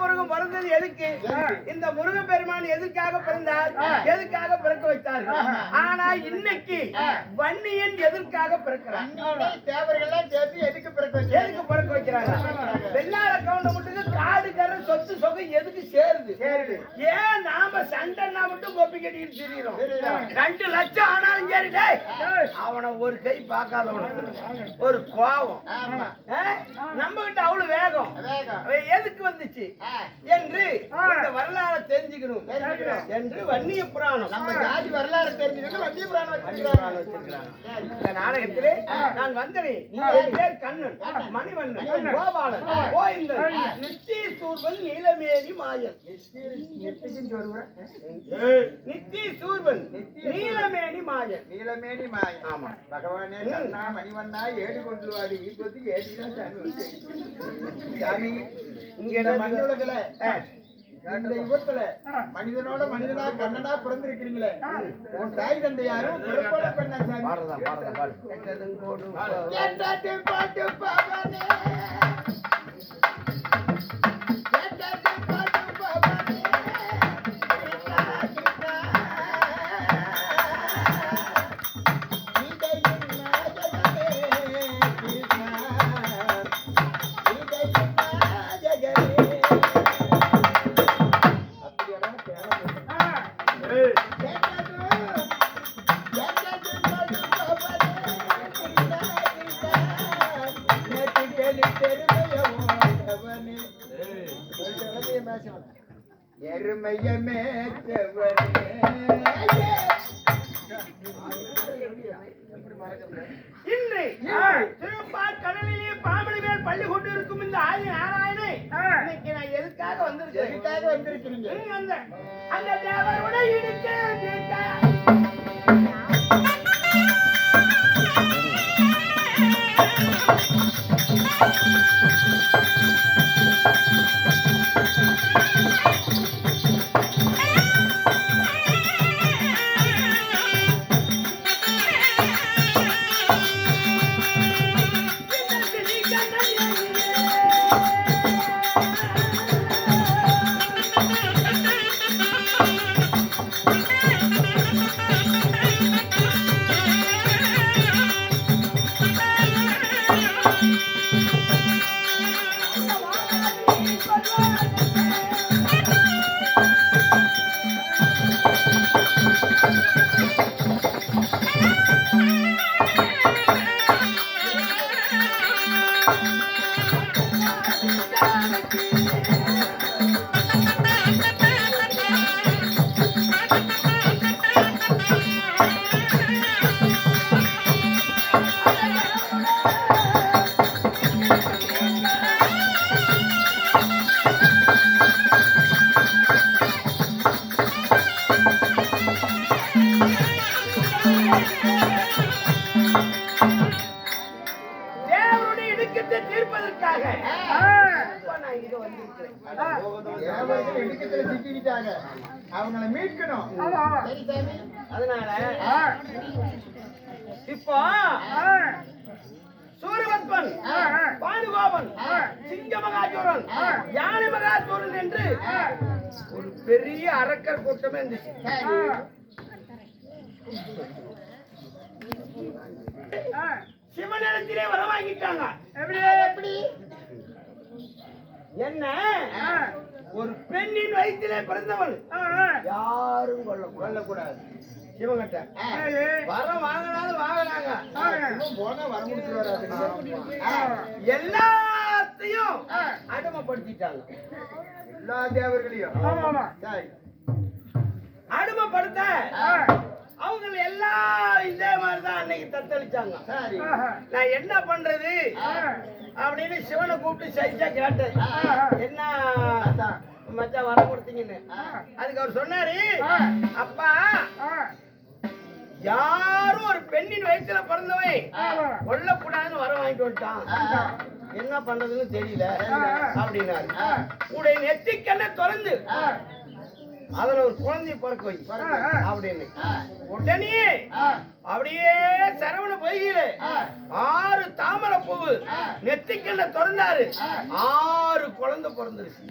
முருகன் பிறந்தது எதுக்கு? இந்த முருகன் பெருமான் எதுக்காக பிறந்தார்? எதுக்காக பிறக்க வைத்தார்? ஆனா இன்னைக்கு வன்னியன் எதற்காக பிறக்கிறார்? தேவர்கள்லாம் சேர்த்து எதுக்கு பிறக்க வைக்கிறாங்க? வெள்ளாள கவுண்ட மட்டும் காடு கரை சொத்து சொகை எதுக்கு சேருது? ஏன் நாம சண்டைன்னா மட்டும் கொப்பி கட்டிட்டு திரியிறோம்? 2 லட்சம் ஆனாலும் சரி, அவனை ஒரு கை பார்க்காதவனுக்கு ஒரு கோபம், நம்ம கிட்ட அவ்வளவு வேகம் எதுக்கு வந்துச்சு என்று இந்த வரலாறு தெரிஞ்சுக்கணும் என்று வன்னிய புராணம், நம்ம ஜாதி வரலாறு தெரிஞ்சுக்கணும் வன்னிய புராணம் வச்சிருக்கிறாங்க. இந்த நாடகத்திலே நான் வந்தனே, பேர் கண்ணன், மணிவண்ணன், கோபாலன், கோயிந்தன், நித்தியசூர்வன், நீலமேனி மாயன். நித்தியசூர்வன், நீலமேனி மாயன். நீலமேனி மாயன். ஆமா, பகவானே கண்ணா மணிவண்ணா ஏடு கொண்டு வாடி இப்போது ஏடிதான் சாமி. இங்க மண்ணுலகில இந்த யுகத்துல மனிதனோட மனிதனா கண்ணனா பிறந்திருக்கிறீங்களே, உன் தாய் தந்தை யாரும் பிறப்போட பெண்ணா சாமி? பாட்டு பாவானே இன்று திருப்பாற்கடலிலே பாம்பளி மேல் பள்ளி கொண்டு இருக்கும் இந்த ஆதி நாராயணே, இன்னைக்கு நான் எதுக்காக வந்திருக்கிறீங்க? அந்த தேவரோட இடுக்க அவங்களை மீட்கணும். அதனால இப்போ சூரபத்மன், பானுகோபன், சிங்க மகாசூரன், யானை மகாசூரன் என்று ஒரு பெரிய அரக்கர் கூட்டமே இருந்துச்சு. சிவனிடத்திலே வர வாங்கிட்டாங்க. எப்படி? என்ன, ஒரு பெண்ணின் வயிற்றிலே பிறந்தவள் யாரும் கொல்லக்கூடாது. சிவகட்ட வர வாங்கினாலும் வாங்கினாங்க, வர முடிச்சு எல்லாத்தையும் அடிமைப்படுத்திட்டாங்க. எல்லா தேவர்களையும் அடிமைப்படுத்த அவங்க எல்லாம் இதே மாதிரிதான் அன்னைக்கு தத்தளிச்சாங்க. நான் என்ன பண்றது அப்படின்னு சிவனை கூப்பிட்டு சைச்சா கேட்டேன், என்ன மச்சான் வர கொடுத்தீங்கன்னு. அதுக்கு அவர் சொன்னாரு, அப்பா யாரும் ஒரு பெண்ணின் வயிற்றுல பிறந்தவன் கொல்லக்கூடாதுன்னு வர வாங்கிட்டு வந்துட்டான், என்ன பண்றதுன்னு தெரியல அப்படின்னாரு. உடைய நெத்திக்கண்ணை திறந்து அதுல ஒரு குழந்தைய பிறக்க வை அப்படின்னு உடனே அப்படியே சரவண பொய்கையில 6 தாமரை பூவு நெத்திக்கல்ல திறந்தாரு 6 குழந்தை பிறந்துருச்சு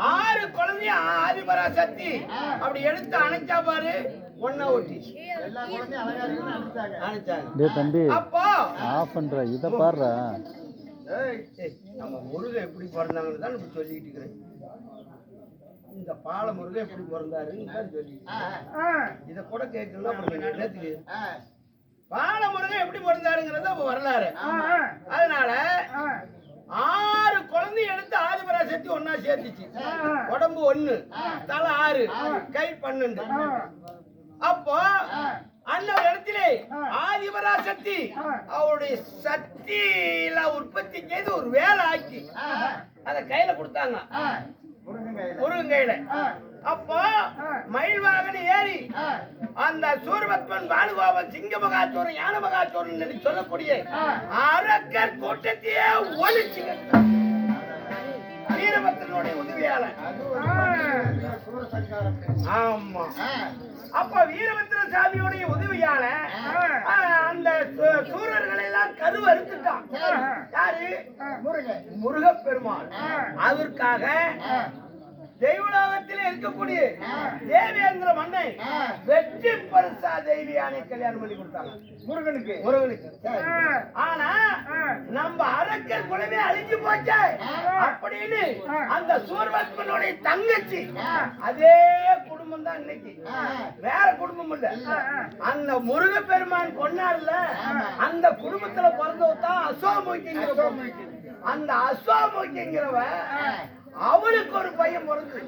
6 குழந்தைய ஆதிபராசக்தி அப்படி எடுத்து அணைச்சா பாரு ஒன்னா ஒட்டி எல்லா குழந்தையும் அழகா இருக்குன்னு அணைச்சாங்க டேய் தம்பி அப்போ ஆஃப் பண்ற இத பாருடா நம்ம முருகன் எப்படி பிறந்தாங்கன்னு தான் இப்ப சொல்லிட்டு இருக்கிறேன் இந்த பால முருகன் எப்படி பிறந்தாருன்னு தான் சொல்லிட்டு இத கூட கேட்கலாம் நேத்துக்கு பால முருகன் எப்படி பிறந்தாருங்கிறத வரலாறு அதனால 6 குழந்தை எடுத்து ஆதிபராசக்தி ஒன்னா சேர்த்துச்சு உடம்பு 1 தலை 6 கை 12 அப்போ அந்த இடத்திலே ஆதிபராசக்தி அவருடைய சக்தியில உற்பத்தி செய்து ஒரு வேலை ஆக்கி அத கையில கொடுத்தாங்க முருகன் கையில அப்போ மயில் வாகனம் ஏறி அந்த சூரபத்மன் பானுகோபன் சிங்க மகாச்சோரன் யான மகாச்சோரன் சொல்லக்கூடிய அரக்கர் கூட்டத்தையே ஒழிச்சு வீரபத்ரனுடைய உதவியால ஆமா அப்ப வீரபத்ர சாமியுடைய உதவியால அந்த சூரர்கள் எல்லாம் கருவு அறுத்துட்டான் யாரு முருகப்பெருமான் அதற்காக தெய்வலோகத்தில் இருக்கக்கூடிய தேவேந்திர மண்ணை வெற்றி பரிசா தேவி யானை கல்யாணம் பண்ணி கொடுத்தாங்க முருகனுக்கு ஆனா நம்ம அரக்கர் குலமே அழிஞ்சு போச்சே அப்படின்னு அந்த சூரபத்மனுடைய தங்கச்சி அதே குடும்பம் தான் இன்னைக்கு வேற குடும்பம் இல்ல அந்த முருகப்பெருமான் கொண்டாடல அந்த குடும்பத்துல பிறந்தவதான் அசோமுக்கிங்கிற அந்த அசோமுக்கிங்கிறவ அவளுக்கு ஒரு பையன் பிறந்து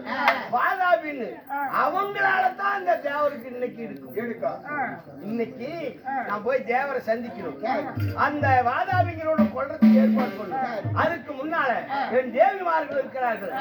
வாதாபின்னு அவங்களால தான் அந்த தேவருக்கு இன்னைக்கு இருக்கும் இன்னைக்கு நான் போய் தேவரை சந்திக்கணும் அந்த வாதாபிங்களோட கொள்றதுக்கு ஏற்பாடு பண்ணணும் அதுக்கு முன்னால என் தேவிமார்கள் இருக்கிறார்கள்